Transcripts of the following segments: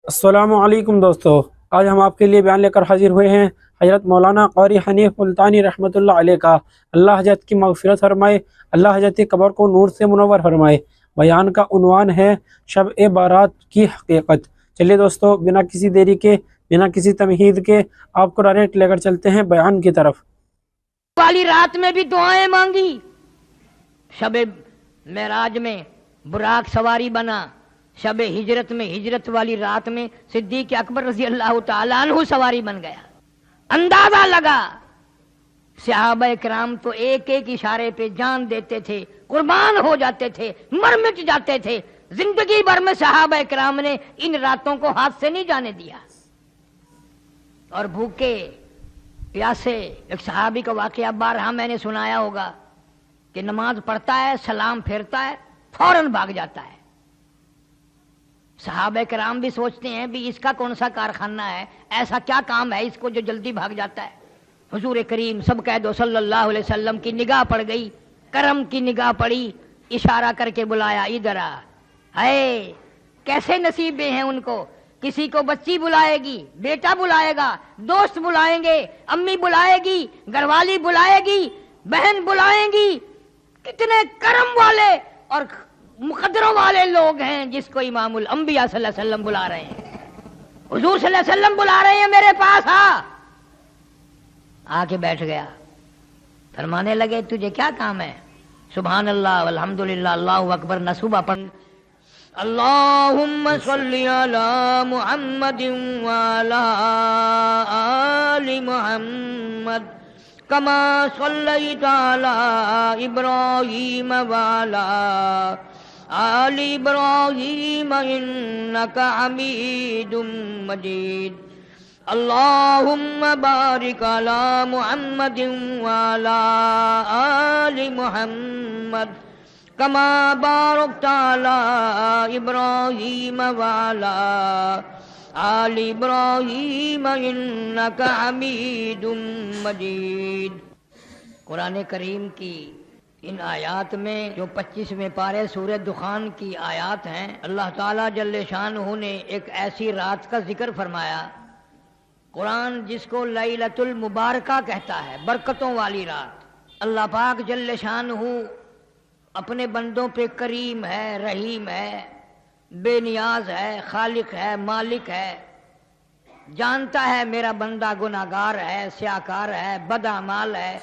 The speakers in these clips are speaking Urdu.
السلام علیکم دوستو، آج ہم آپ کے لیے بیان لے کر حاضر ہوئے ہیں حضرت مولانا قاری حنیف ملتانی رحمۃ اللہ علیہ کا۔ اللہ حضرت کی مغفرت فرمائے، اللہ حضرت کی قبر کو نور سے منور فرمائے۔ بیان کا عنوان ہے شب بارات کی حقیقت۔ چلیے دوستو، بنا کسی دیری کے، بنا کسی تمہید کے آپ کو ڈائریکٹ لے کر چلتے ہیں بیان کی طرف۔ والی رات میں بھی دعائیں مانگی، شب معراج میں براق سواری بنا، شب ہجرت میں ہجرت والی رات میں صدیق اکبر رضی اللہ تعالیٰ عنہ سواری بن گیا۔ اندازہ لگا صحابہ کرام تو ایک ایک اشارے پہ جان دیتے تھے، قربان ہو جاتے تھے، مر مٹ جاتے تھے۔ زندگی بھر میں صحابہ کرام نے ان راتوں کو ہاتھ سے نہیں جانے دیا، اور بھوکے پیاسے۔ ایک صحابی کا واقعہ بارہا میں نے سنایا ہوگا کہ نماز پڑھتا ہے، سلام پھیرتا ہے، فوراً بھاگ جاتا ہے۔ صحابہ کرام بھی سوچتے ہیں بھی اس کا کون سا کارخانہ ہے، ایسا کیا کام ہے اس کو جو جلدی بھاگ جاتا ہے۔ حضور کریم سب کہہ دو صلی اللہ علیہ وسلم کی نگاہ پڑ گئی، کرم کی نگاہ پڑی، اشارہ کر کے بلایا، ادھر آ۔ ہے کیسے نصیبیں ہیں ان کو، کسی کو بچی بلائے گی، بیٹا بلائے گا، دوست بلائیں گے، امی بلائے گی، گھر والی بلائے گی، بہن بلائیں گی۔ کتنے کرم والے اور مقدروں والے لوگ ہیں جس کو امام الانبیاء صلی اللہ علیہ وسلم بلا رہے ہیں۔ حضور صلی اللہ علیہ وسلم بلا رہے ہیں، میرے پاس آ کے بیٹھ گیا۔ فرمانے لگے تجھے کیا کام ہے؟ سبحان اللہ والحمدللہ اللہ اکبر نہ صبح پڑھ، اللہم صلی علی محمد وعلی آل محمد کما صلیت علی ابراہیم وعلی آل ابراہیم انک حمید مجید۔ اللہم بارک علی محمد وعلی آل محمد کما بارکت علی ابراہیم وعلی آل ابراہیم انک حمید مجید۔ قرآن کریم کی ان آیات میں جو 25ویں پارے سورہ دخان کی آیات ہیں، اللہ تعالیٰ جل شانہ نے ایک ایسی رات کا ذکر فرمایا، قرآن جس کو لیلۃ المبارکہ کہتا ہے، برکتوں والی رات۔ اللہ پاک جل شانہ اپنے بندوں پہ کریم ہے، رحیم ہے، بے نیاز ہے، خالق ہے، مالک ہے، جانتا ہے میرا بندہ گناہگار ہے، سیاکار ہے، بد اعمال ہے،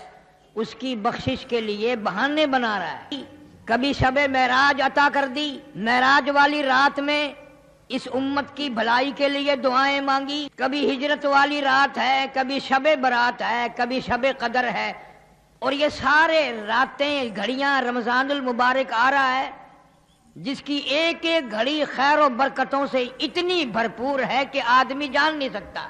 اس کی بخشش کے لیے بہانے بنا رہا ہے۔ کبھی شب معراج عطا کر دی، معراج والی رات میں اس امت کی بھلائی کے لیے دعائیں مانگی۔ کبھی ہجرت والی رات ہے، کبھی شب برات ہے، کبھی شب قدر ہے، اور یہ سارے راتیں گھڑیاں رمضان المبارک آ رہا ہے جس کی ایک ایک گھڑی خیر و برکتوں سے اتنی بھرپور ہے کہ آدمی جان نہیں سکتا۔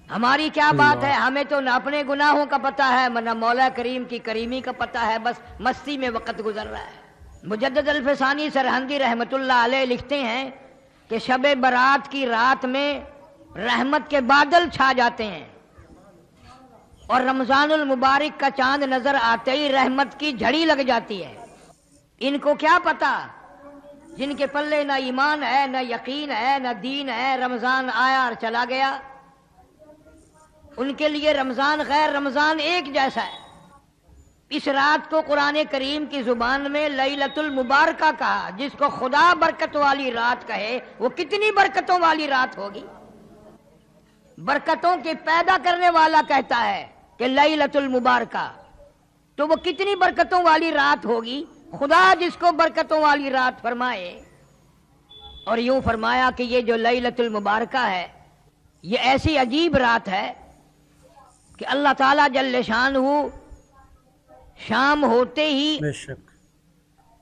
ہماری کیا بات ہے، ہمیں تو نہ اپنے گناہوں کا پتہ ہے نہ مولا کریم کی کریمی کا پتہ ہے، بس مستی میں وقت گزر رہا ہے۔ مجدد الفسانی سرہندی رحمت اللہ علیہ لکھتے ہیں کہ شب برات کی رات میں رحمت کے بادل چھا جاتے ہیں، اور رمضان المبارک کا چاند نظر آتے ہی رحمت کی جھڑی لگ جاتی ہے۔ ان کو کیا پتا، جن کے پلے نہ ایمان ہے، نہ یقین ہے، نہ دین ہے، رمضان آیا اور چلا گیا، ان کے لیے رمضان غیر رمضان ایک جیسا ہے۔ اس رات کو قرآن کریم کی زبان میں لیلۃ المبارکہ کہا، جس کو خدا برکت والی رات کہے وہ کتنی برکتوں والی رات ہوگی۔ برکتوں کے پیدا کرنے والا کہتا ہے کہ لیلۃ المبارکہ، تو وہ کتنی برکتوں والی رات ہوگی۔ خدا جس کو برکتوں والی رات فرمائے، اور یوں فرمایا کہ یہ جو لیلۃ المبارکہ ہے یہ ایسی عجیب رات ہے کہ اللہ تعالیٰ جل شانہ شام ہوتے ہی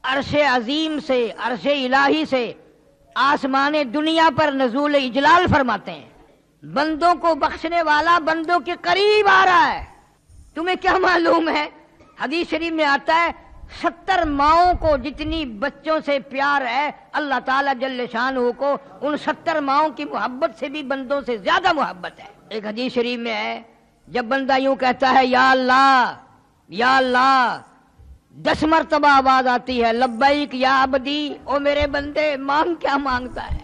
عرش عظیم سے، عرش الہی سے آسمان دنیا پر نزول اجلال فرماتے ہیں۔ بندوں کو بخشنے والا بندوں کے قریب آ رہا ہے۔ تمہیں کیا معلوم ہے، حدیث شریف میں آتا ہے 70 ماؤں کو جتنی بچوں سے پیار ہے، اللہ تعالیٰ جل شانہ کو ان 70 ماؤں کی محبت سے بھی بندوں سے زیادہ محبت ہے۔ ایک حدیث شریف میں ہے، جب بندہ یوں کہتا ہے یا اللہ یا اللہ، 10 مرتبہ آواز آتی ہے لبیک یا عبدی، او میرے بندے مانگ کیا مانگتا ہے۔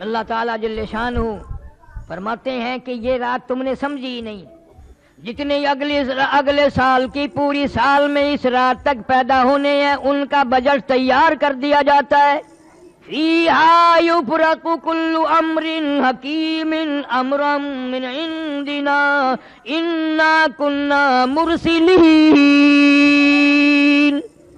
اللہ تعالیٰ جل شانہ فرماتے ہیں کہ یہ رات تم نے سمجھی ہی نہیں، جتنے اگلے سال کی پوری سال میں اس رات تک پیدا ہونے ہیں ان کا بجٹ تیار کر دیا جاتا ہے۔ فیہا یفرق کل امر حکیم امرا من عندنا انا کنا مرسلین۔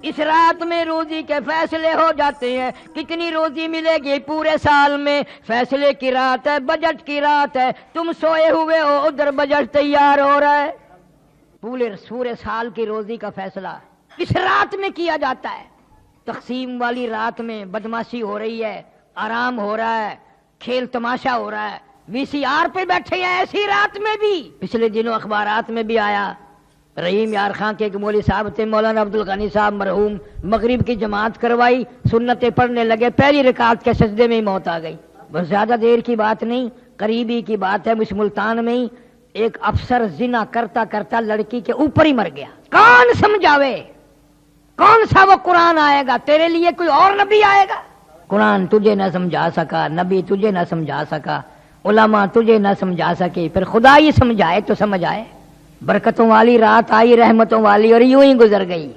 اس رات میں روزی کے فیصلے ہو جاتے ہیں، کتنی روزی ملے گی پورے سال میں، فیصلے کی رات ہے، بجٹ کی رات ہے، تم سوئے ہوئے ہو ادھر بجٹ تیار ہو رہا ہے، پورے سال کی روزی کا فیصلہ اس رات میں کیا جاتا ہے۔ تقسیم والی رات میں بدماشی ہو رہی ہے، آرام ہو رہا ہے، کھیل تماشا ہو رہا ہے، وی سی آر پہ بیٹھے ہیں ایسی رات میں بھی۔ پچھلے دنوں اخبارات میں بھی آیا، رحیم یار خان کے ایک مولوی صاحب تھے، مولانا عبد الغنی صاحب مرحوم، مغرب کی جماعت کروائی، سنتیں پڑھنے لگے، پہلی رکعت کے سجدے میں ہی موت آ گئی۔ بس زیادہ دیر کی بات نہیں، قریبی کی بات ہے، اس ملتان میں ہی ایک افسر زنا کرتا کرتا لڑکی کے اوپر ہی مر گیا۔ کون سمجھاوے؟ کون سا وہ قرآن آئے گا؟ تیرے لیے کوئی اور نبی آئے گا؟ قرآن تجھے نہ سمجھا سکا، نبی تجھے نہ سمجھا سکا، علماء تجھے نہ سمجھا سکے، پھر خدا ہی سمجھائے تو سمجھ آئے۔ برکتوں والی رات آئی، رحمتوں والی، اور یوں ہی گزر گئی،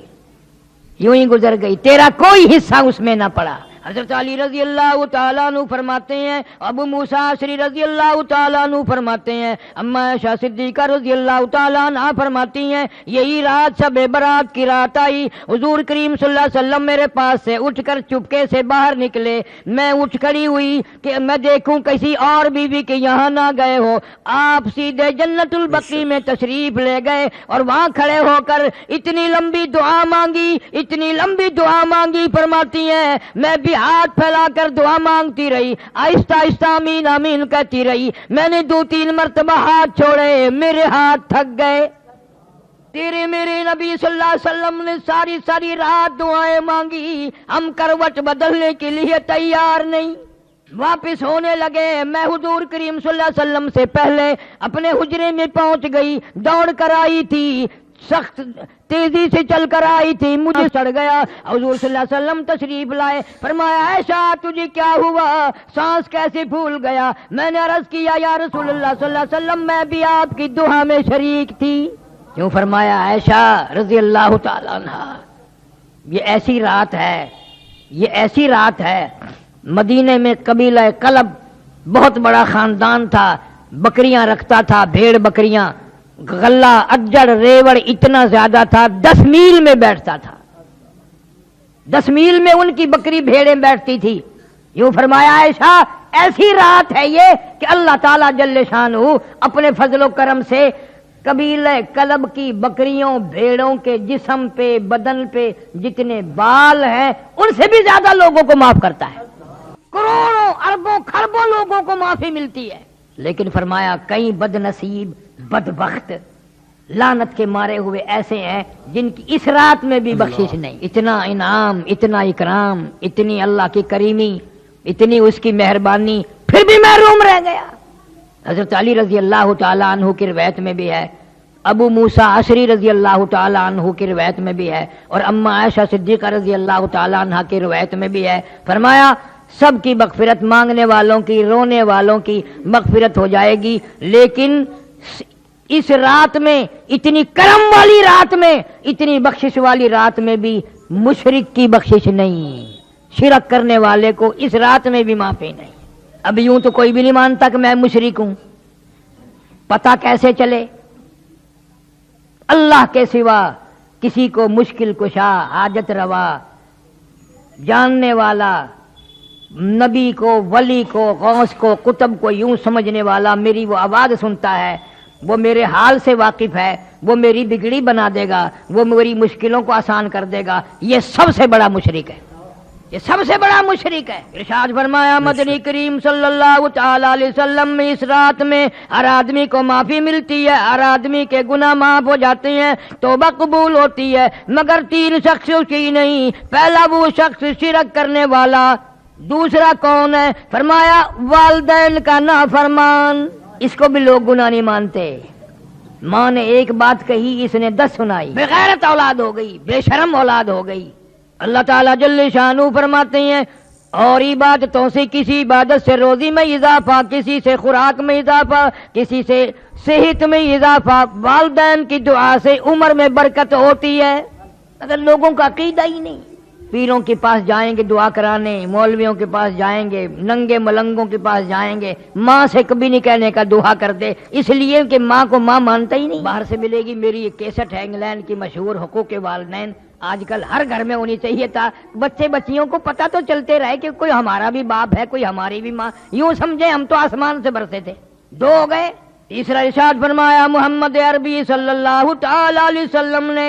یوں ہی گزر گئی، تیرا کوئی حصہ اس میں نہ پڑا۔ حضرت علی رضی اللہ تعالیٰ عنہ فرماتے ہیں، ابو موسیٰ اشعری رضی اللہ تعالیٰ عنہ فرماتے ہیں، اما عائشہ صدیقہ رضی اللہ تعالیٰ عنہ فرماتی ہیں، یہی رات شب برات کی رات آئی، حضور کریم صلی اللہ علیہ وسلم میرے پاس سے اٹھ کر چپکے سے باہر نکلے، میں اٹھ کھڑی ہوئی کہ میں دیکھوں کسی اور بیوی کے یہاں نہ گئے ہو، آپ سیدھے جنت البقیع میں تشریف لے گئے اور وہاں کھڑے ہو کر اتنی لمبی دعا مانگی، اتنی لمبی دعا مانگی، فرماتی ہیں میں بھی ہاتھ پھیلا کر دعا مانگتی رہی، آہستہ آہستہ آمین آمین کہتی رہی، میں نے 2-3 مرتبہ ہاتھ چھوڑے، میرے ہاتھ تھک گئے۔ تیرے میرے نبی صلی اللہ علیہ وسلم نے ساری رات دعائیں مانگی، ہم کروٹ بدلنے کے لیے تیار نہیں۔ واپس ہونے لگے، میں حضور کریم صلی اللہ علیہ وسلم سے پہلے اپنے حجرے میں پہنچ گئی، دوڑ کر آئی تھی، سخت تیزی سے چل کر آئی تھی، مجھے چڑھ گیا۔ حضور صلی اللہ علیہ وسلم تشریف لائے، فرمایا عائشہ تجھے کیا ہوا، سانس کیسے پھول گیا؟ میں نے عرض کیا یا رسول اللہ صلی اللہ علیہ وسلم میں بھی آپ کی دعا میں شریک تھی۔ کیوں؟ فرمایا عائشہ رضی اللہ تعالیٰ عنہ، یہ ایسی رات ہے، یہ ایسی رات ہے، مدینے میں قبیلہ کلب بہت بڑا خاندان تھا، بکریاں رکھتا تھا، بھیڑ بکریاں، غلہ اجڑ ریوڑ اتنا زیادہ تھا، 10 میل میں بیٹھتا تھا، 10 میل میں ان کی بکری بھیڑیں بیٹھتی تھی۔ یوں فرمایا عائشہ ایسی رات ہے یہ کہ اللہ تعالیٰ جل شانہ اپنے فضل و کرم سے قبیلہ کلب کی بکریوں بھیڑوں کے جسم پہ بدن پہ جتنے بال ہیں ان سے بھی زیادہ لوگوں کو معاف کرتا ہے، کروڑوں اربوں کھربوں لوگوں کو معافی ملتی ہے۔ لیکن فرمایا کئی بد نصیب بدبخت لعنت کے مارے ہوئے ایسے ہیں جن کی اس رات میں بھی بخشش نہیں۔ اتنا انعام، اتنا اکرام، اتنی اللہ کی کریمی، اتنی اس کی مہربانی، پھر بھی محروم رہ گیا۔ حضرت علی رضی اللہ تعالیٰ عنہ کی روایت میں بھی ہے، ابو موسیٰ اشعری رضی اللہ تعالیٰ عنہ کی روایت میں بھی ہے، اور اما عائشہ صدیقہ رضی اللہ تعالیٰ عنہ کی روایت میں بھی ہے، فرمایا سب کی مغفرت، مانگنے والوں کی، رونے والوں کی مغفرت ہو جائے گی، لیکن اس رات میں، اتنی کرم والی رات میں، اتنی بخشش والی رات میں بھی مشرک کی بخشش نہیں، شرک کرنے والے کو اس رات میں بھی معافی نہیں۔ اب یوں تو کوئی بھی نہیں مانتا کہ میں مشرک ہوں، پتہ کیسے چلے؟ اللہ کے سوا کسی کو مشکل کشا، حاجت روا، جاننے والا، نبی کو، ولی کو، غوث کو، قطب کو یوں سمجھنے والا میری وہ آواز سنتا ہے، وہ میرے حال سے واقف ہے، وہ میری بگڑی بنا دے گا، وہ میری مشکلوں کو آسان کر دے گا، یہ سب سے بڑا مشرک ہے، یہ سب سے بڑا مشرک ہے۔ ارشاد فرمایا مدنی کریم صلی اللہ تعالی علیہ وسلم میں اس رات میں ہر آدمی کو معافی ملتی ہے، ہر آدمی کے گناہ معاف ہو جاتے ہیں، توبہ قبول ہوتی ہے، مگر 3 شخص کی نہیں۔ پہلا وہ شخص شرک کرنے والا، دوسرا کون ہے؟ فرمایا والدین کا نافرمان، اس کو بھی لوگ گناہ نہیں مانتے، ماں نے ایک بات کہی اس نے 10 سنائی، بے غیرت اولاد ہو گئی، بے شرم اولاد ہو گئی۔ اللہ تعالیٰ جل شانہ فرماتے ہیں اور عبادتوں سے کسی عبادت سے روزی میں اضافہ، کسی سے خوراک میں اضافہ، کسی سے صحت میں اضافہ، والدین کی دعا سے عمر میں برکت ہوتی ہے۔ اگر لوگوں کا عقیدہ ہی نہیں، پیروں کے پاس جائیں گے دعا کرانے، مولویوں کے پاس جائیں گے، ننگے ملنگوں کے پاس جائیں گے، ماں سے کبھی نہیں کہنے کا دعا کر دے، اس لیے کہ ماں کو ماں مانتا ہی نہیں۔ باہر سے ملے گی میری ایک کیسٹ ہے انگلینڈ کی مشہور حقوق والدین، آج کل ہر گھر میں ہونی چاہیے تھا، بچے بچیوں کو پتہ تو چلتے رہے کہ کوئی ہمارا بھی باپ ہے، کوئی ہماری بھی ماں، یوں سمجھے ہم تو آسمان سے برسے تھے۔ دو ہو گئے، تیسرا ارشاد فرمایا محمد عربی صلی اللہ تعالی علیہ وسلم نے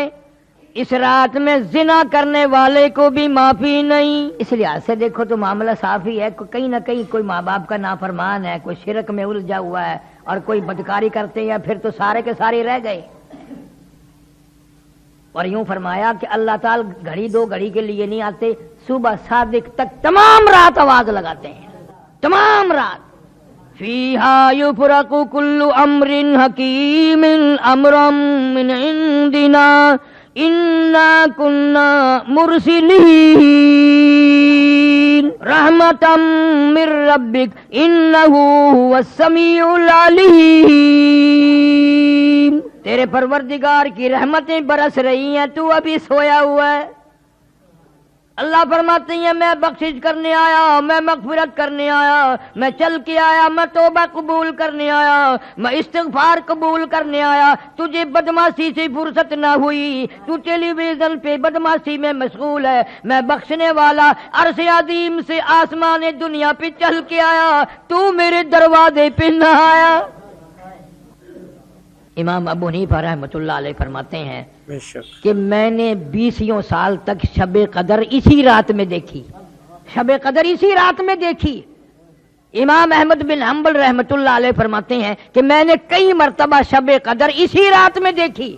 اس رات میں زنا کرنے والے کو بھی معافی نہیں۔ اس لحاظ سے دیکھو تو معاملہ صاف ہی ہے، کہیں نہ کہیں کوئی ماں باپ کا نافرمان ہے، کوئی شرک میں الجھا ہوا ہے اور کوئی بدکاری کرتے ہیں، پھر تو سارے کے سارے رہ گئے۔ اور یوں فرمایا کہ اللہ تعالی گھڑی دو گھڑی کے لیے نہیں آتے، صبح صادق تک تمام رات آواز لگاتے ہیں، تمام رات۔ فیہا یفرق کل امر حکیم امرا من عندنا انا کنا مرسلین رحمتا من ربک انہ هو السمیع العلیم۔ تیرے پروردگار کی رحمتیں برس رہی ہیں، تو ابھی سویا ہوا ہے۔ اللہ فرماتے ہیں میں بخشش کرنے آیا، میں مغفرت کرنے آیا، میں چل کے آیا، میں توبہ قبول کرنے آیا، میں استغفار قبول کرنے آیا۔ تجھے بدمعاشی سے فرصت نہ ہوئی، تو ٹیلی ویژن پہ بدمعاشی میں مشغول ہے، میں بخشنے والا عرش عظیم سے آسمان دنیا پہ چل کے آیا، تو میرے دروازے پہ نہ آیا۔ امام ابو حنیفہ رحمۃ اللہ علیہ فرماتے ہیں کہ میں نے 20 سال تک شب قدر اسی رات میں دیکھی، شب قدر اسی رات میں دیکھی۔ امام احمد بن حنبل رحمۃ اللہ علیہ فرماتے ہیں کہ میں نے کئی مرتبہ شب قدر اسی رات میں دیکھی۔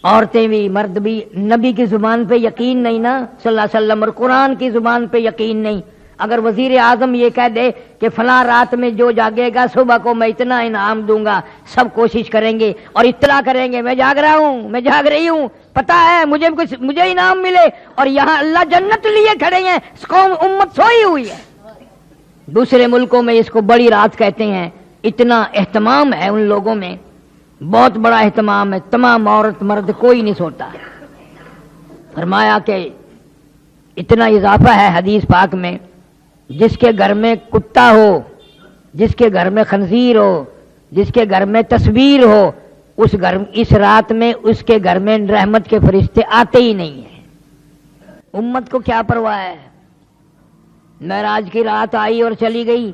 عورتیں بھی مرد بھی، نبی کی زبان پہ یقین نہیں نا صلی اللہ علیہ وسلم، اور قرآن کی زبان پہ یقین نہیں۔ اگر وزیر اعظم یہ کہہ دے کہ فلاں رات میں جو جاگے گا صبح کو میں اتنا انعام دوں گا، سب کوشش کریں گے اور اطلاع کریں گے میں جاگ رہا ہوں، میں جاگ رہی ہوں، پتہ ہے مجھے انعام ملے، اور یہاں اللہ جنت لیے کھڑے ہیں، اس قوم امت سوئی ہوئی ہے۔ دوسرے ملکوں میں اس کو بڑی رات کہتے ہیں، اتنا اہتمام ہے ان لوگوں میں، بہت بڑا اہتمام ہے، تمام عورت مرد کوئی نہیں سوتا۔ فرمایا کہ اتنا اضافہ ہے حدیث پاک میں، جس کے گھر میں کتا ہو، جس کے گھر میں خنزیر ہو، جس کے گھر میں تصویر ہو، اس رات میں اس کے گھر میں رحمت کے فرشتے آتے ہی نہیں ہیں۔ امت کو کیا پرواہ ہے؟ معراج کی رات آئی اور چلی گئی،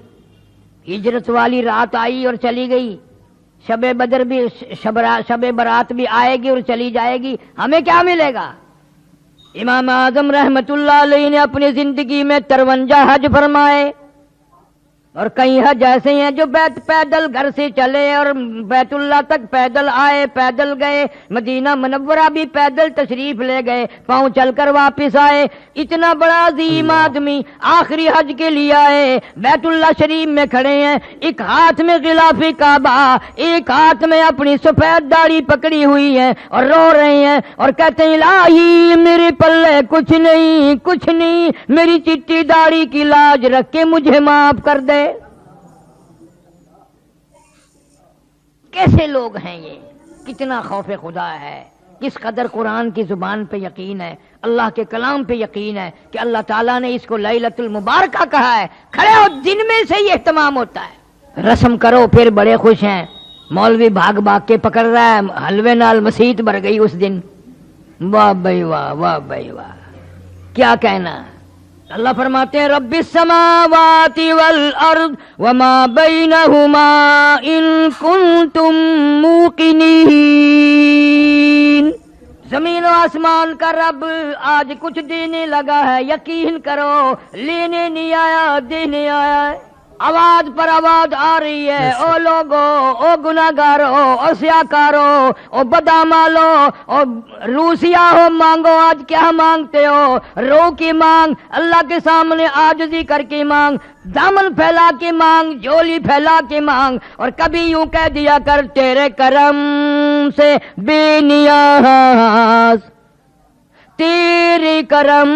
ہجرت والی رات آئی اور چلی گئی، شب بدر بھی، شب برات بھی آئے گی اور چلی جائے گی، ہمیں کیا ملے گا؟ امام اعظم رحمت اللہ علیہ نے اپنی زندگی میں 53 حج فرمائے، اور کئی حج ایسے ہیں جو پیدل گھر سے چلے اور بیت اللہ تک پیدل آئے، پیدل گئے، مدینہ منورہ بھی پیدل تشریف لے گئے، پاؤں چل کر واپس آئے۔ اتنا بڑا عظیم آدمی آخری حج کے لیے آئے، بیت اللہ شریف میں کھڑے ہیں، ایک ہاتھ میں غلاف کعبہ، ایک ہاتھ میں اپنی سفید داڑھی پکڑی ہوئی ہے اور رو رہے ہیں اور کہتے ہیں الہی میرے پلے کچھ نہیں، کچھ نہیں، میری چٹی داڑھی کی لاج رکھ کے مجھے معاف کر دے۔ کیسے لوگ ہیں یہ؟ کتنا خوف خدا ہے، کس قدر قرآن کی زبان پہ یقین ہے، اللہ کے کلام پہ یقین ہے کہ اللہ تعالیٰ نے اس کو لیلۃ المبارکہ کہا ہے۔ کھڑے ہو، دن میں سے یہ اہتمام ہوتا ہے، رسم کرو پھر بڑے خوش ہیں۔ مولوی بھاگ بھاگ کے پکڑ رہا ہے، حلوے نال مسیت بھر گئی اس دن، واہ بھائی واہ، واہ بھائی واہ، کیا کہنا۔ اللہ فرماتے ہیں رب السماوات والارض وما بینہما ان کنتم موقنین۔ زمین و آسمان کا رب آج کچھ دینے لگا ہے، یقین کرو، لینے نہیں آیا، دینے آیا ہے۔ آواز پر آواز آ رہی ہے، او لوگو، او گناہگارو، او سیاکارو، او بدامالو، او روسیا ہو، مانگو آج کیا مانگتے ہو؟ رو کی مانگ، اللہ کے سامنے عاجزی کر کے مانگ، دامن پھیلا کے مانگ، جھولی پھیلا کے مانگ، اور کبھی یوں کہہ دیا کر تیرے کرم سے بے نیاز، تیرے کرم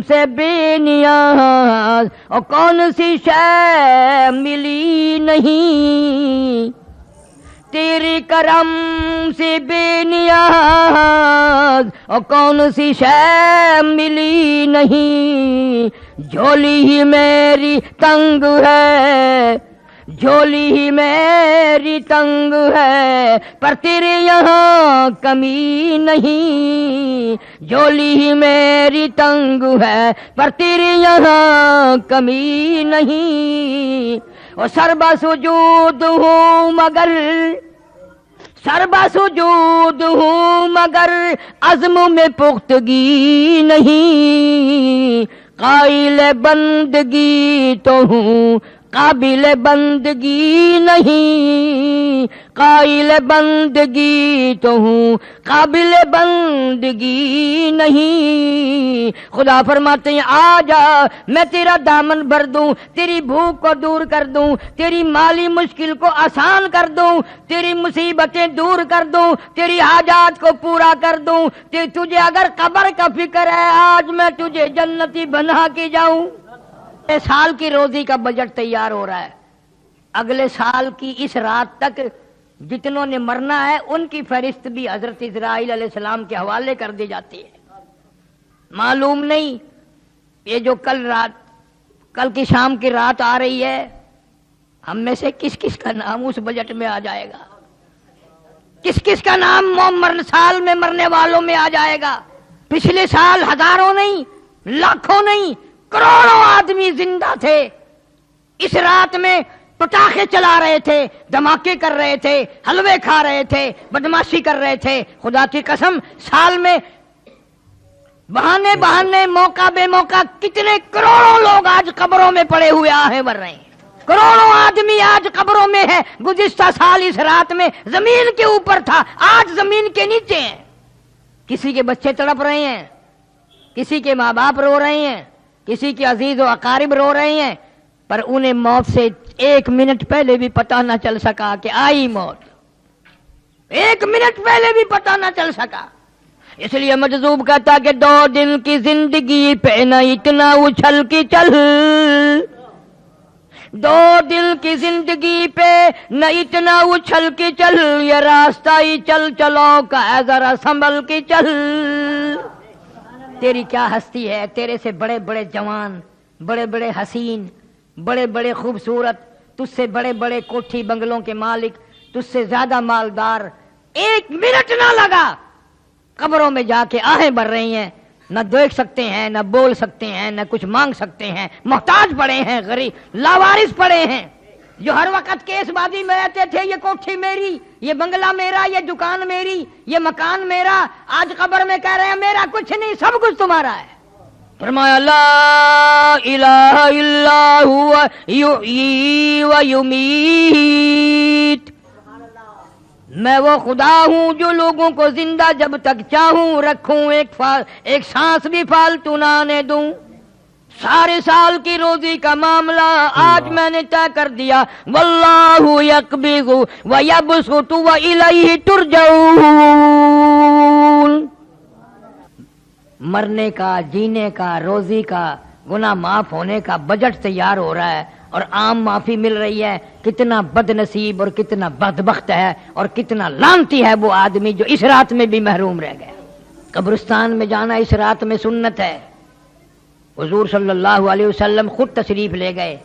سے بے نیاز اور کون سی شے ملی نہیں، تیرے کرم سے بے نیاز اور کون سی شے ملی نہیں، جھولی ہی میری تنگ ہے، جھولی ہی میری تنگ ہے، پر تیرے یہاں کمی نہیں، جھولی ہی میری تنگ ہے، پر تیرے یہاں کمی نہیں، اور سربا سجود ہوں مگر، سربا سجود ہوں مگر عزم میں پختگی نہیں، قائل بندگی تو ہوں قابل بندگی نہیں، قائل بندگی تو ہوں قابل بندگی نہیں۔ خدا فرماتے ہیں آ جا میں تیرا دامن بھر دوں، تیری بھوک کو دور کر دوں، تیری مالی مشکل کو آسان کر دوں، تیری مصیبتیں دور کر دوں، تیری حاجات کو پورا کر دوں، تجھے اگر قبر کا فکر ہے آج میں تجھے جنتی بنا کے جاؤں۔ سال کی روزی کا بجٹ تیار ہو رہا ہے، اگلے سال کی اس رات تک جتنوں نے مرنا ہے ان کی فہرست بھی حضرت اسرائیل علیہ السلام کے حوالے کر دی جاتی ہے۔ معلوم نہیں یہ جو کل کی شام کی رات آ رہی ہے ہم میں سے کس کس کا نام اس بجٹ میں آ جائے گا، کس کس کا نام سال میں مرنے والوں میں آ جائے گا۔ پچھلے سال ہزاروں نہیں، لاکھوں نہیں، کروڑوں آدمی زندہ تھے، اس رات میں پٹاخے چلا رہے تھے، دھماکے کر رہے تھے، حلوے کھا رہے تھے، بدماشی کر رہے تھے۔ خدا کی قسم سال میں بہانے موقع بے موقع کتنے کروڑوں لوگ آج قبروں میں پڑے ہوئے آہیں بھر رہے ہیں، کروڑوں آدمی آج قبروں میں ہے۔ گزشتہ سال اس رات میں زمین کے اوپر تھا، آج زمین کے نیچے ہیں۔ کسی کے بچے تڑپ رہے ہیں، کسی کے ماں باپ رو رہے ہیں، کسی کے عزیز و اقارب رو رہے ہیں، پر انہیں موت سے 1 منٹ پہلے بھی پتہ نہ چل سکا کہ آئی موت، 1 منٹ پہلے بھی پتہ نہ چل سکا۔ اس لیے مجذوب کہتا کہ 2 دن کی زندگی پہ نہ اتنا اچھل کی چل، 2 دن کی زندگی پہ نہ اتنا اچھل کی چل، یہ راستہ ہی چل چلو کا ہے ذرا سنبھل کی چل۔ تیری کیا ہستی ہے، تیرے سے بڑے بڑے جوان، بڑے بڑے حسین، بڑے بڑے خوبصورت، تجھ سے بڑے بڑے کوٹھی بنگلوں کے مالک، تجھ سے زیادہ مالدار 1 منٹ نہ لگا قبروں میں جا کے آہیں بھر رہی ہیں، نہ دیکھ سکتے ہیں، نہ بول سکتے ہیں، نہ کچھ مانگ سکتے ہیں، محتاج پڑے ہیں، غریب لاوارث پڑے ہیں۔ جو ہر وقت کیس بازی میں رہتے تھے یہ کوٹھی میری، یہ بنگلہ میرا، یہ دکان میری، یہ مکان میرا، آج قبر میں کہہ رہے ہیں میرا کچھ نہیں، سب کچھ تمہارا ہے۔ فرمایا لا الہ الا ہوا یحیی و یمیت، میں وہ خدا ہوں جو لوگوں کو زندہ جب تک چاہوں رکھوں، ایک سانس بھی فالتو نہ آنے دوں۔ سارے سال کی روزی کا معاملہ آج میں نے طے کر دیا، واللہ یقبض ویبسط والیہ ترجعون۔ مرنے کا، جینے کا، روزی کا، گناہ معاف ہونے کا بجٹ تیار ہو رہا ہے اور عام معافی مل رہی ہے۔ کتنا بد نصیب اور کتنا بدبخت ہے اور کتنا لعنتی ہے وہ آدمی جو اس رات میں بھی محروم رہ گیا۔ قبرستان میں جانا اس رات میں سنت ہے، حضور صلی اللہ علیہ وسلم خود تشریف لے گئے،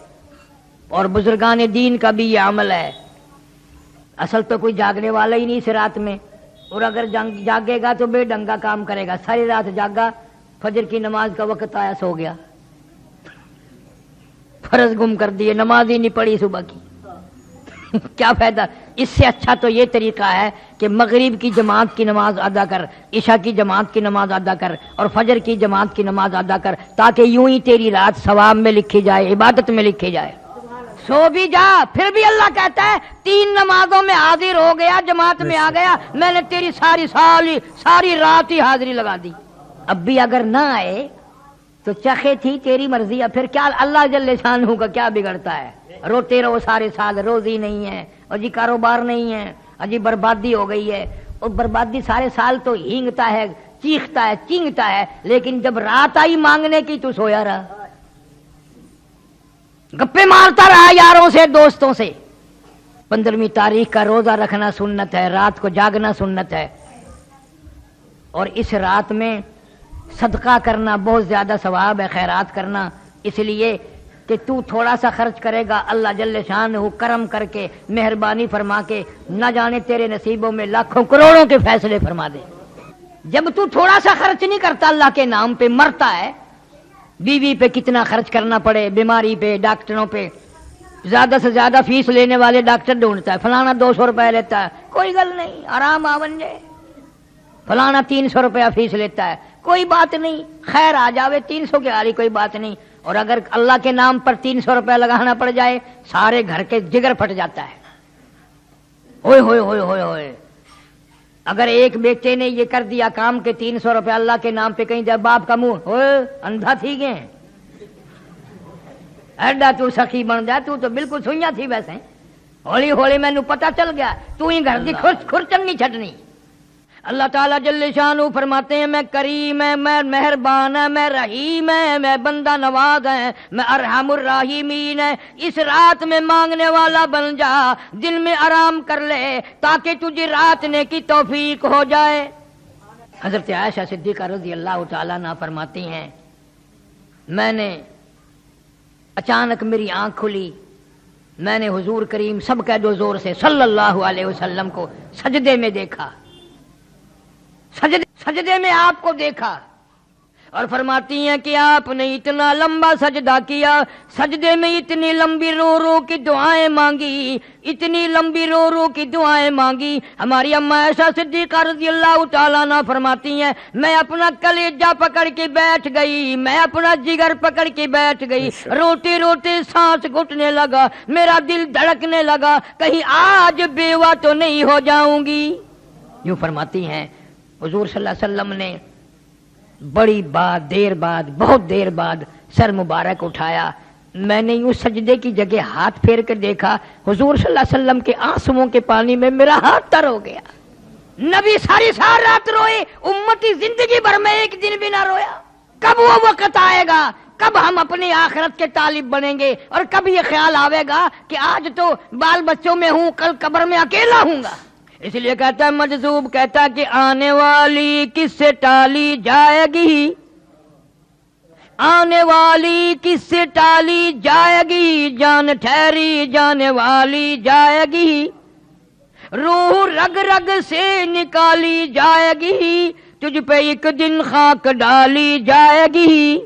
اور بزرگان دین کا بھی یہ عمل ہے۔ اصل تو کوئی جاگنے والا ہی نہیں اس رات میں، اور اگر جاگے گا تو بے ڈنگا کام کرے گا۔ ساری رات جاگا، فجر کی نماز کا وقت آیا سو گیا، فرض گم کر دیے، نماز ہی نہیں پڑھی صبح کی کیا فائدہ؟ اس سے اچھا تو یہ طریقہ ہے کہ مغرب کی جماعت کی نماز ادا کر، عشاء کی جماعت کی نماز ادا کر، اور فجر کی جماعت کی نماز ادا کر، تاکہ یوں ہی تیری رات ثواب میں لکھی جائے، عبادت میں لکھی جائے۔ سو بھی جا، پھر بھی اللہ کہتا ہے 3 نمازوں میں حاضر ہو گیا، جماعت میں آ گیا، میں نے تیری ساری رات ہی حاضری لگا دی۔ اب بھی اگر نہ آئے تو چخے تھی تیری مرضی، پھر کیا اللہ جل شانہ کا کیا بگڑتا ہے؟ روتے رہو سارے سال، روزی نہیں ہے، اور جی کاروبار نہیں ہے، اور جی بربادی ہو گئی ہے، اور بربادی سارے سال تو ہینگتا ہے، چیختا ہے چینگتا ہے، لیکن جب رات آئی مانگنے کی تو سویا رہا، گپے مارتا رہا یاروں سے دوستوں سے۔ 15ویں تاریخ کا روزہ رکھنا سنت ہے، رات کو جاگنا سنت ہے، اور اس رات میں صدقہ کرنا بہت زیادہ ثواب ہے، خیرات کرنا، اس لیے کہ تو تھوڑا سا خرچ کرے گا، اللہ جل شانہ کرم کر کے مہربانی فرما کے نہ جانے تیرے نصیبوں میں لاکھوں کروڑوں کے فیصلے فرما دے۔ جب تو تھوڑا سا خرچ نہیں کرتا اللہ کے نام پہ، مرتا ہے، بیوی پہ کتنا خرچ کرنا پڑے، بیماری پہ، ڈاکٹروں پہ، زیادہ سے زیادہ فیس لینے والے ڈاکٹر ڈھونڈتا ہے، فلانا 200 روپے لیتا ہے، کوئی گل نہیں، آرام آون جائے، فلانا 300 روپیہ فیس لیتا ہے، کوئی بات نہیں، خیر آ جاوے، 300 کی آ رہی کوئی بات نہیں، اور اگر اللہ کے نام پر 300 روپے لگانا پڑ جائے سارے گھر کے جگر پھٹ جاتا ہے، ہوئے ہوئے ہوئے ہوئے ہوئے۔ اگر ایک بیٹے نے یہ کر دیا کام کہ 300 روپے اللہ کے نام پہ کہیں جب باپ کا منہ ہوئے اندھا تھی گئے، ایڈا تو سخی بن جائے، تو بالکل سوئیاں تھی ویسے، ہولی ہولی میں پتا چل گیا تو ہی گھر کی کھرچن نہیں چھٹنی۔ اللہ تعالیٰ جل شانہ فرماتے ہیں میں کریم ہے، میں مہربان ہے، میں رحیم ہے، میں بندہ نواز ہے، میں ارحم الراحمین ہے۔ اس رات میں مانگنے والا بن جا، دل میں آرام کر لے تاکہ تجھے رات نے کی توفیق ہو جائے۔ حضرت عائشہ صدیقہ رضی اللہ تعالیٰ عنہا فرماتی ہیں میں نے اچانک میری آنکھ کھلی، میں نے حضور کریم سب کہہ دو زور سے صلی اللہ علیہ وسلم کو سجدے میں دیکھا، سجدے میں آپ کو دیکھا، اور فرماتی ہیں کہ آپ نے اتنا لمبا سجدہ کیا، سجدے میں اتنی لمبی رو رو کی دعائیں مانگی، اتنی لمبی رو رو کی دعائیں مانگی۔ ہماری اماں عائشہ صدیقہ رضی اللہ تعالیٰ عنہ فرماتی ہیں میں اپنا کلیجہ پکڑ کے بیٹھ گئی، میں اپنا جگر پکڑ کے بیٹھ گئی، روتے روتے سانس گھٹنے لگا، میرا دل دھڑکنے لگا، کہیں آج بیوہ تو نہیں ہو جاؤں گی۔ یوں فرماتی ہیں حضور صلی اللہ علیہ وسلم نے بڑی بات دیر بعد، بہت دیر بعد سر مبارک اٹھایا، میں نے یوں سجدے کی جگہ ہاتھ پھیر کر دیکھا، حضور صلی اللہ علیہ وسلم کے آنسوؤں کے پانی میں میرا ہاتھ تر ہو گیا۔ نبی ساری رات روئے، امتی زندگی بھر میں ایک دن بھی نہ رویا۔ کب وہ وقت آئے گا، کب ہم اپنی آخرت کے طالب بنیں گے، اور کب یہ خیال آئے گا کہ آج تو بال بچوں میں ہوں، کل قبر میں اکیلا ہوں گا۔ اس لیے کہتا ہے مجذوب کہتا ہے کہ آنے والی کس سے ٹالی جائے گی، آنے والی کس سے ٹالی جائے گی، جان ٹھہری جانے والی جائے گی، روح رگ رگ سے نکالی جائے گی، تجھ پہ ایک دن خاک ڈالی جائے گی۔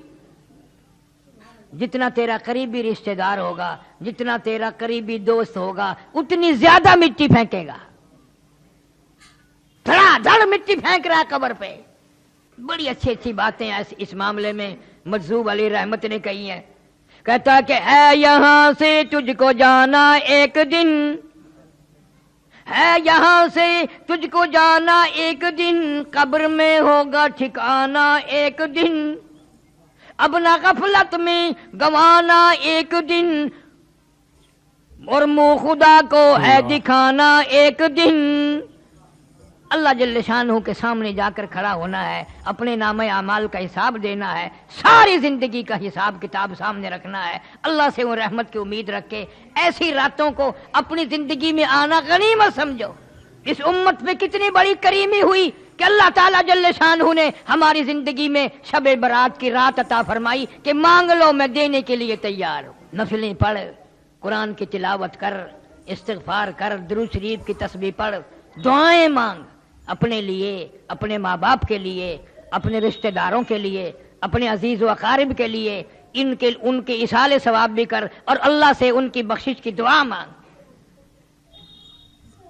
جتنا تیرا قریبی رشتہ دار ہوگا، جتنا تیرا قریبی دوست ہوگا، اتنی زیادہ مٹی پھینکے گا، دھڑا دھڑ مٹی پھینک رہا ہے قبر پہ۔ بڑی اچھی اچھی باتیں اس معاملے میں مجذوب علی رحمت نے کہی ہیں، کہتا کہ ہے یہاں سے تجھ کو جانا ایک دن، ہے یہاں سے تجھ کو جانا ایک دن، قبر میں ہوگا ٹھکانا ایک دن، اب نہ غفلت میں گوانا ایک دن، اور منہ خدا کو ہے دکھانا ایک دن۔ اللہ جل شانہ کے سامنے جا کر کھڑا ہونا ہے، اپنے نامہ اعمال کا حساب دینا ہے، ساری زندگی کا حساب کتاب سامنے رکھنا ہے، اللہ سے وہ رحمت کی امید رکھ کے ایسی راتوں کو اپنی زندگی میں آنا غنیمت سمجھو۔ اس امت پہ کتنی بڑی کریمی ہوئی کہ اللہ تعالیٰ جل شانہ نے ہماری زندگی میں شب برات کی رات عطا فرمائی کہ مانگ لو میں دینے کے لیے تیار ہوں۔ نفلیں پڑھ، قرآن کی تلاوت کر، استغفار کر، درود شریف کی تسبیح پڑھ، دعائیں مانگ، اپنے لیے، اپنے ماں باپ کے لیے، اپنے رشتہ داروں کے لیے، اپنے عزیز و اقارب کے لیے، ان کے ایصال ثواب بھی کر، اور اللہ سے ان کی بخشش کی دعا مانگ۔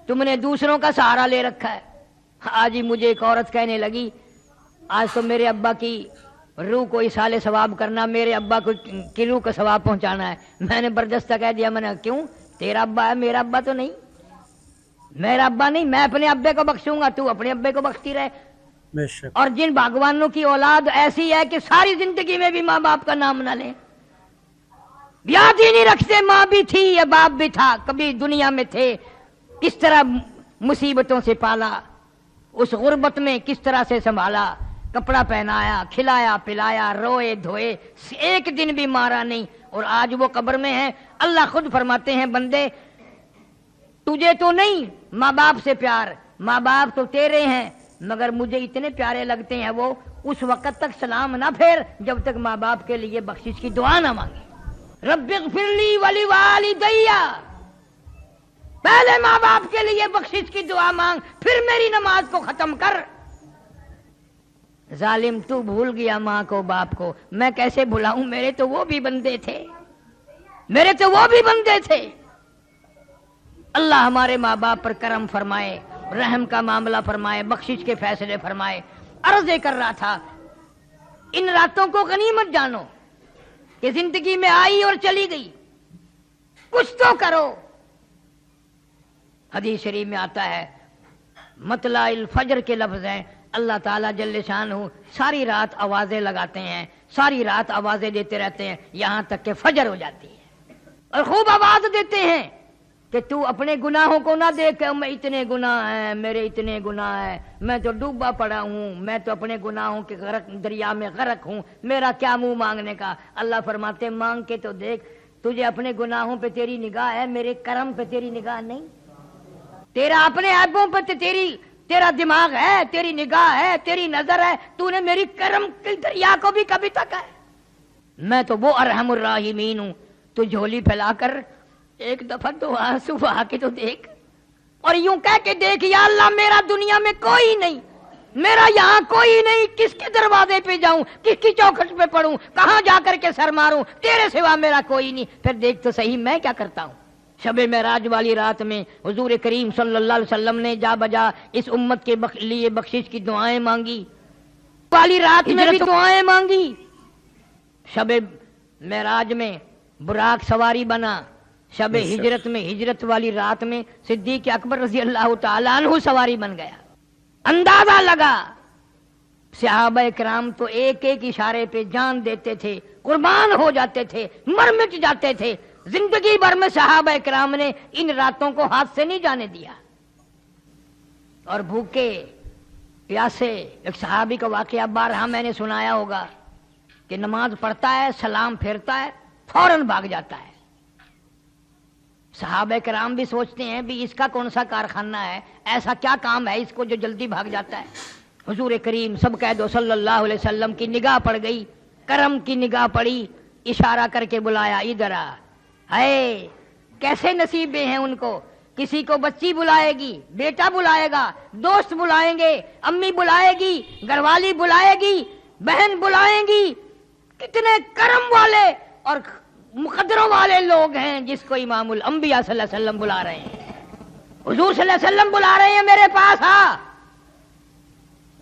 تم نے دوسروں کا سہارا لے رکھا ہے۔ آج ہی مجھے ایک عورت کہنے لگی آج تو میرے ابا کی روح کو ایصال ثواب کرنا، میرے ابا کو کی روح کا ثواب پہنچانا ہے۔ میں نے بردستہ کہہ دیا، میں نے کیوں، تیرا ابا ہے، میرا ابا تو نہیں، میرا ابا نہیں، میں اپنے ابے کو بخشوں گا، تو اپنے ابے کو بخشتی رہے۔ اور جن بھگوانوں کی اولاد ایسی ہے کہ ساری زندگی میں بھی ماں باپ کا نام نہ لیں، یاد ہی نہیں رکھتے ماں بھی تھی یا باپ بھی تھا، کبھی دنیا میں تھے، کس طرح مصیبتوں سے پالا، اس غربت میں کس طرح سے سنبھالا، کپڑا پہنایا، کھلایا پلایا، روئے دھوئے، ایک دن بھی مارا نہیں، اور آج وہ قبر میں ہے۔ اللہ خود فرماتے ہیں بندے تجھے تو نہیں ماں باپ سے پیار، ماں باپ تو تیرے ہیں مگر مجھے اتنے پیارے لگتے ہیں وہ، اس وقت تک سلام نہ پھیر جب تک ماں باپ کے لیے بخشش کی دعا نہ مانگے۔ رب اغفر لی ولوالدی، پہلے ماں باپ کے لیے بخشش کی دعا مانگ، پھر میری نماز کو ختم کر۔ ظالم تو بھول گیا ماں کو باپ کو، میں کیسے بھلاؤں، میرے تو وہ بھی بندے تھے، میرے تو وہ بھی بندے تھے۔ اللہ ہمارے ماں باپ پر کرم فرمائے، رحم کا معاملہ فرمائے، بخشش کے فیصلے فرمائے۔ عرض کر رہا تھا ان راتوں کو غنیمت جانو کہ زندگی میں آئی اور چلی گئی، کچھ تو کرو۔ حدیث شریف میں آتا ہے مطلع الفجر کے لفظ ہیں، اللہ تعالیٰ جل شانہ ساری رات آوازیں لگاتے ہیں، ساری رات آوازیں دیتے رہتے ہیں یہاں تک کہ فجر ہو جاتی ہے، اور خوب آواز دیتے ہیں کہ تو اپنے گناہوں کو نہ دیکھ، میں اتنے گناہ ہیں، میرے اتنے گناہ ہیں، میں تو ڈوبا پڑا ہوں، میں تو اپنے گناہوں کے دریا میں غرق ہوں، میرا کیا منہ مانگنے کا۔ اللہ فرماتے مانگ کے تو دیکھ، تجھے اپنے گناہوں پہ تیری نگاہ ہے، میرے کرم پہ تیری نگاہ نہیں، تیرا اپنے عیبوں پہ تیرا دماغ ہے، تیری نگاہ ہے، تیری نظر ہے، تو نے میری کرم کے دریا کو بھی کبھی تک ہے۔ میں تو وہ ارحم الراحمین ہوں، تو جھولی پھیلا کر ایک دفعہ تو آنسو بہا کے تو دیکھ، اور یوں کہہ کے دیکھ یا اللہ میرا دنیا میں کوئی نہیں، میرا یہاں کوئی نہیں، کس کے دروازے پہ جاؤں، کس کی چوکھٹ پہ پڑھوں، کہاں جا کر کے سر ماروں، تیرے سوا میرا کوئی نہیں۔ پھر دیکھ تو صحیح میں کیا کرتا ہوں۔ شب معراج والی رات میں حضور کریم صلی اللہ علیہ وسلم نے جا بجا اس امت کے لیے بخشش کی دعائیں مانگی، والی رات میں بھی دعائیں مانگی۔ شب معراج میں براق سواری بنا، شب ہجرت میں ہجرت والی رات میں صدیق اکبر رضی اللہ تعالیٰ عنہ سواری بن گیا۔ اندازہ لگا صحابہ کرام تو ایک ایک اشارے پہ جان دیتے تھے، قربان ہو جاتے تھے، مر مٹ جاتے تھے۔ زندگی بھر میں صحابہ کرام نے ان راتوں کو ہاتھ سے نہیں جانے دیا، اور بھوکے پیاسے۔ ایک صحابی کا واقعہ بارہا میں نے سنایا ہوگا کہ نماز پڑھتا ہے، سلام پھیرتا ہے، فوراً بھاگ جاتا ہے۔ صحابہ کرام بھی سوچتے ہیں بھی اس کا کون سا کارخانہ ہے، ایسا کیا کام ہے اس کو جو جلدی بھاگ جاتا ہے۔ حضور کریم سب کہہ دو صلی اللہ علیہ وسلم کی نگاہ پڑ گئی، کرم کی نگاہ پڑی، اشارہ کر کے بلایا ادھر آ۔ ہے کیسے نصیبیں ہیں ان کو، کسی کو بچی بلائے گی، بیٹا بلائے گا، دوست بلائیں گے، امی بلائے گی، گھر والی بلائے گی، بہن بلائیں گی، کتنے کرم والے اور مقدروں والے لوگ ہیں جس کو امام الانبیاء صلی اللہ علیہ وسلم بلا رہے ہیں۔ حضور صلی اللہ علیہ وسلم بلا رہے ہیں میرے پاس،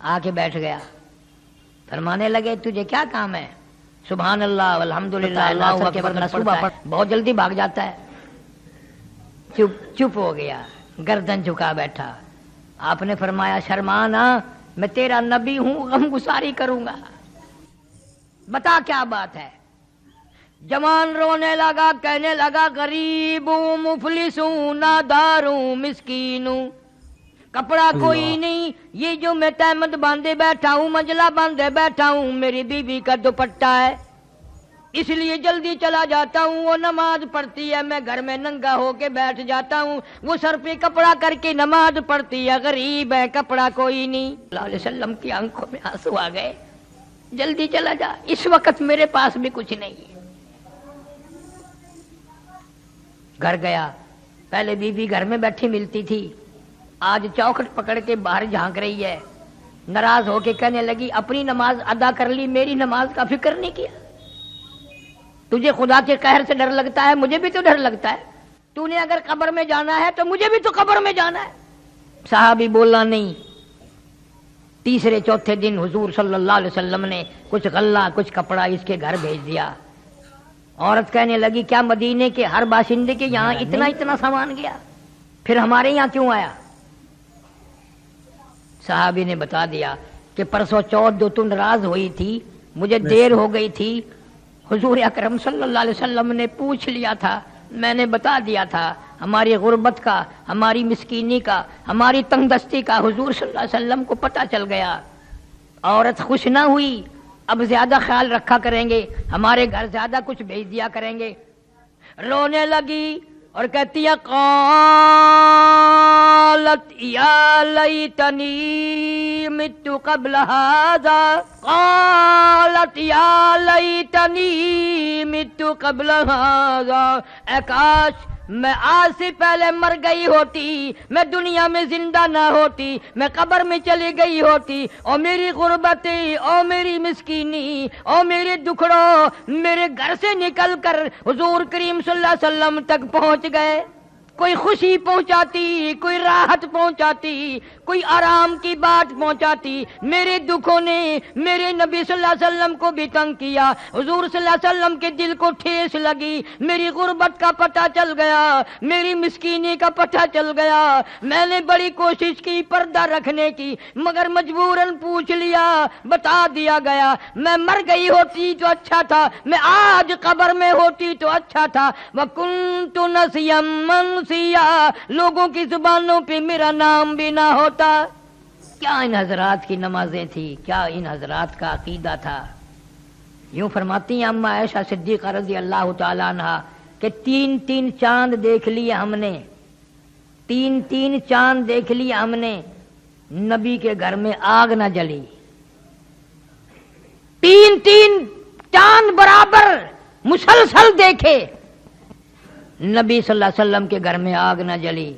آ کے بیٹھ گیا، فرمانے لگے تجھے کیا کام ہے؟ سبحان اللہ والحمدللہ اللہ اکبر بہت جلدی بھاگ جاتا ہے۔ چپ ہو گیا، گردن جھکا بیٹھا۔ آپ نے فرمایا شرمانا، میں تیرا نبی ہوں، غم گساری کروں گا، بتا کیا بات ہے۔ جوان رونے لگا، کہنے لگا غریب ہوں، مفلس ہوں، نادار ہوں، مسکین ہوں، کپڑا کوئی نہیں، یہ جو میں تہمت باندھے بیٹھا ہوں، منجلا باندھے بیٹھا ہوں، میری بیوی کا دوپٹہ ہے، اس لیے جلدی چلا جاتا ہوں، وہ نماز پڑھتی ہے، میں گھر میں ننگا ہو کے بیٹھ جاتا ہوں، وہ سر پہ کپڑا کر کے نماز پڑھتی ہے، غریب ہے، کپڑا کوئی نہیں۔ صلی اللہ علیہ وسلم کی آنکھوں میں آنسو آ گئے، جلدی چلا جا، اس وقت میرے پاس بھی کچھ نہیں ہے۔ گھر گیا، پہلے بیوی گھر میں بیٹھی ملتی تھی، آج چوکھٹ پکڑ کے باہر جھانک رہی ہے، ناراض ہو کے کہنے لگی اپنی نماز ادا کر لی، میری نماز کا فکر نہیں کیا۔ تجھے خدا کے قہر سے ڈر لگتا ہے، مجھے بھی تو ڈر لگتا ہے، تو نے اگر قبر میں جانا ہے تو مجھے بھی تو قبر میں جانا ہے۔ صحابی بولا نہیں۔ تیسرے چوتھے دن حضور صلی اللہ علیہ وسلم نے کچھ غلہ کچھ کپڑا اس کے گھر بھیج دیا۔ عورت کہنے لگی کیا مدینے کے ہر باشندے کے یہاں اتنا سامان گیا، پھر ہمارے یہاں کیوں آیا؟ صحابی نے بتا دیا کہ پرسوں چوتھ جو تم ناراض ہوئی تھی، مجھے دیر ہو گئی تھی، حضور اکرم صلی اللہ علیہ وسلم نے پوچھ لیا تھا، میں نے بتا دیا تھا ہماری غربت کا، ہماری مسکینی کا، ہماری تنگ دستی کا حضور صلی اللہ علیہ وسلم کو پتہ چل گیا۔ عورت خوش نہ ہوئی، اب زیادہ خیال رکھا کریں گے، ہمارے گھر زیادہ کچھ بھیج دیا کریں گے، رونے لگی اور کہتی ہے قالت یا لیتنی مت قبل ھذا، قالت یا لیتنی مت قبل ھذا، اے کاش میں آج سے پہلے مر گئی ہوتی، میں دنیا میں زندہ نہ ہوتی، میں قبر میں چلی گئی ہوتی، اور میری غربتی، اور میری مسکینی، اور میرے دکھڑوں میرے گھر سے نکل کر حضور کریم صلی اللہ علیہ وسلم تک پہنچ گئے، کوئی خوشی پہنچاتی، کوئی راحت پہنچاتی، کوئی آرام کی بات پہنچاتی، میرے دکھوں نے میرے نبی صلی اللہ علیہ وسلم کو بھی تنگ کیا، حضور صلی اللہ علیہ وسلم کے دل کو ٹھیس لگی، میری غربت کا پتہ چل گیا، میری مسکینی کا پتہ چل گیا، میں نے بڑی کوشش کی پردہ رکھنے کی، مگر مجبوراً پوچھ لیا، بتا دیا گیا، میں مر گئی ہوتی تو اچھا تھا، میں آج قبر میں ہوتی تو اچھا تھا، وَكُنْتُ نَسْيًا مَنْسِيًّا، لوگوں کی زبانوں پہ میرا نام بھی نہ ہوتا۔ کیا ان حضرات کی نمازیں تھی، کیا ان حضرات کا عقیدہ تھا۔ یوں فرماتی ہیں اما عائشہ صدیقہ رضی اللہ تعالی عنہا کہ 3 چاند دیکھ لیے ہم نے، 3 چاند دیکھ لیے ہم نے، نبی کے گھر میں آگ نہ جلی، 3 چاند برابر مسلسل دیکھے، نبی صلی اللہ علیہ وسلم کے گھر میں آگ نہ جلی،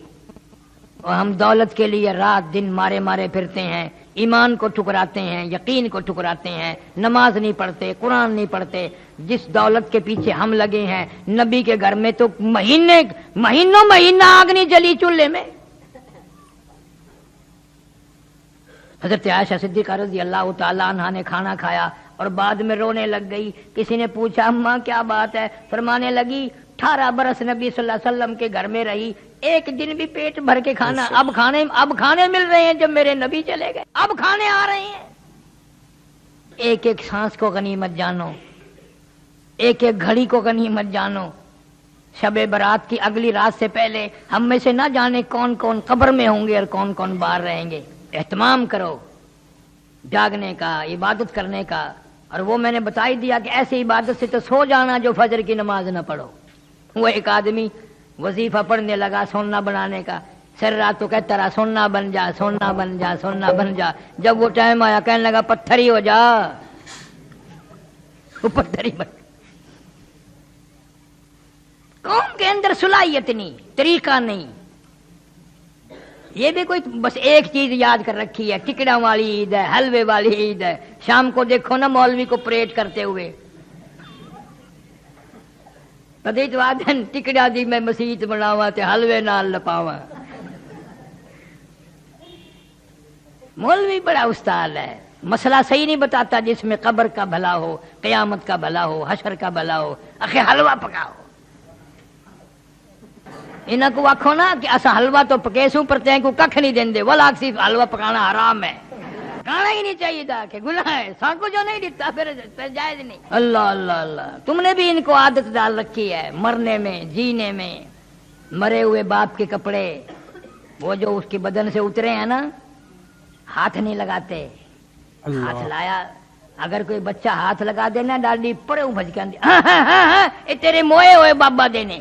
اور ہم دولت کے لیے رات دن مارے مارے پھرتے ہیں، ایمان کو ٹھکراتے ہیں، یقین کو ٹھکراتے ہیں، نماز نہیں پڑھتے، قرآن نہیں پڑھتے، جس دولت کے پیچھے ہم لگے ہیں، نبی کے گھر میں تو مہینہ آگ نہیں جلی چولہے میں۔ حضرت عائشہ صدیقہ رضی اللہ تعالی عنہا نے کھانا کھایا اور بعد میں رونے لگ گئی، کسی نے پوچھا اماں کیا بات ہے، فرمانے لگی 18 برس نبی صلی اللہ علیہ وسلم کے گھر میں رہی، ایک دن بھی پیٹ بھر کے کھانا، اب کھانے مل رہے ہیں جب میرے نبی چلے گئے، اب کھانے آ رہے ہیں۔ ایک ایک سانس کو غنیمت جانو، ایک ایک گھڑی کو غنیمت جانو، شب برات کی اگلی رات سے پہلے ہم میں سے نہ جانے کون کون قبر میں ہوں گے اور کون کون باہر رہیں گے۔ اہتمام کرو جاگنے کا، عبادت کرنے کا، اور وہ میں نے بتا ہی دیا کہ ایسی عبادت سے تو سو جانا جو فجر کی نماز نہ پڑھو۔ وہ ایک آدمی وظیفہ پڑھنے لگا سونا بنانے کا، سر رات تو کہتا رہا سونا بن جا، سونا بن جا، سونا بن جا، جب وہ ٹائم آیا کہنے لگا پتھر ہی ہو جا، وہ پتھر ہی بن۔ قوم کے اندر صلاحیت نہیں، طریقہ نہیں، یہ بھی کوئی بس ایک چیز یاد کر رکھی ہے، ٹکڑا والی عید ہے، حلوے والی عید ہے، شام کو دیکھو نا مولوی کو پریڈ کرتے ہوئے، کدی تو آدھن ٹکڑا دی میں مسیت بناواں تے حلوے نال لپاواں۔ مولوی بڑا استاد ہے، مسئلہ صحیح نہیں بتاتا، جس میں قبر کا بھلا ہو، قیامت کا بھلا ہو، حشر کا بھلا ہو، اخے حلوہ پکاؤ۔ انہاں کو آکھو نا کہ اسا حلوہ تو پکے سوں پر تیں کو ککھ نہیں دیندے، ولا صرف حلوہ پکانا حرام ہے، کھانا ہی نہیں چاہیے تھا کہ گناہ ہے، سانکو جو نہیں دیتا پھر جائز نہیں۔ اللہ اللہ اللہ، تم نے بھی ان کو عادت ڈال رکھی ہے، مرنے میں، جینے میں، مرے ہوئے باپ کے کپڑے وہ جو اس کے بدن سے اترے ہیں نا، ہاتھ نہیں لگاتے، ہاتھ لایا، اگر کوئی بچہ ہاتھ لگا دینا ڈاڈی پڑے ہوں بھج کے آندی اے تیرے موئے ہوئے بابا دینے،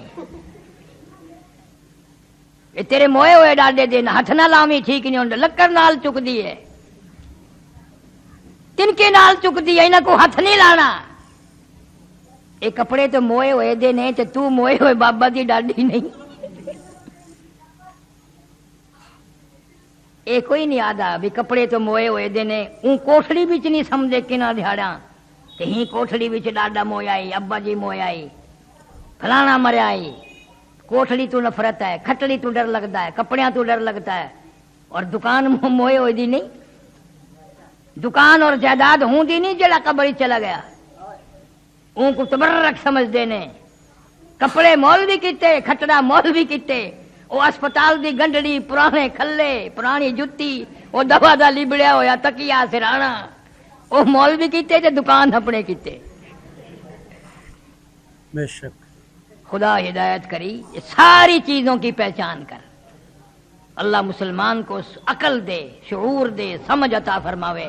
اے تیرے موئے ہوئے ڈاڈے دینا، ہاتھ نہ لامی ٹھیک نہیں ہوندا، لکڑ نال چک دی ہے، تن کے نال چک دی ہے، انہاں کو ہاتھ نہیں لانا، اے کپڑے تو موئے ہوئے دینے تے تو موئے ہوئے بابا دی ڈاڈی نہیں۔ اے کوئی نہیں آدھا بھی کپڑے تو موئے ہوئے دینے، اون کوٹھڑی بچ نہیں سمجھے کنا دہاڑیاں کہ ہی کوٹھڑی بچ ڈاڈا مویا آئی، ابا جی مویا آئی، فلانا مریا آئی، کوٹھڑی تو نفرت ہے، کھٹڑی تو ڈر لگتا ہے، کپڑیاں تو ڈر لگتا ہے، اور دکان موئے ہوئے دی نہیں، دکان اور جائیداد ہوں دی نہیں جڑا قبر چلا گیا، اون کو تبرک سمجھ دینے، کپڑے مول بھی کیتے، کھٹڑا مول بھی کیتے، وہ اسپتال دی گنڈڑی، پرانے کھلے، پرانی جتی، وہ دوا دا لبڑیا ہویا تکیا سرانا، وہ مول بھی کیتے تے دکان اپنے کیتے۔ بے شک خدا ہدایت کری، یہ ساری چیزوں کی پہچان کر، اللہ مسلمان کو عقل دے، شعور دے، سمجھ عطا فرماوے۔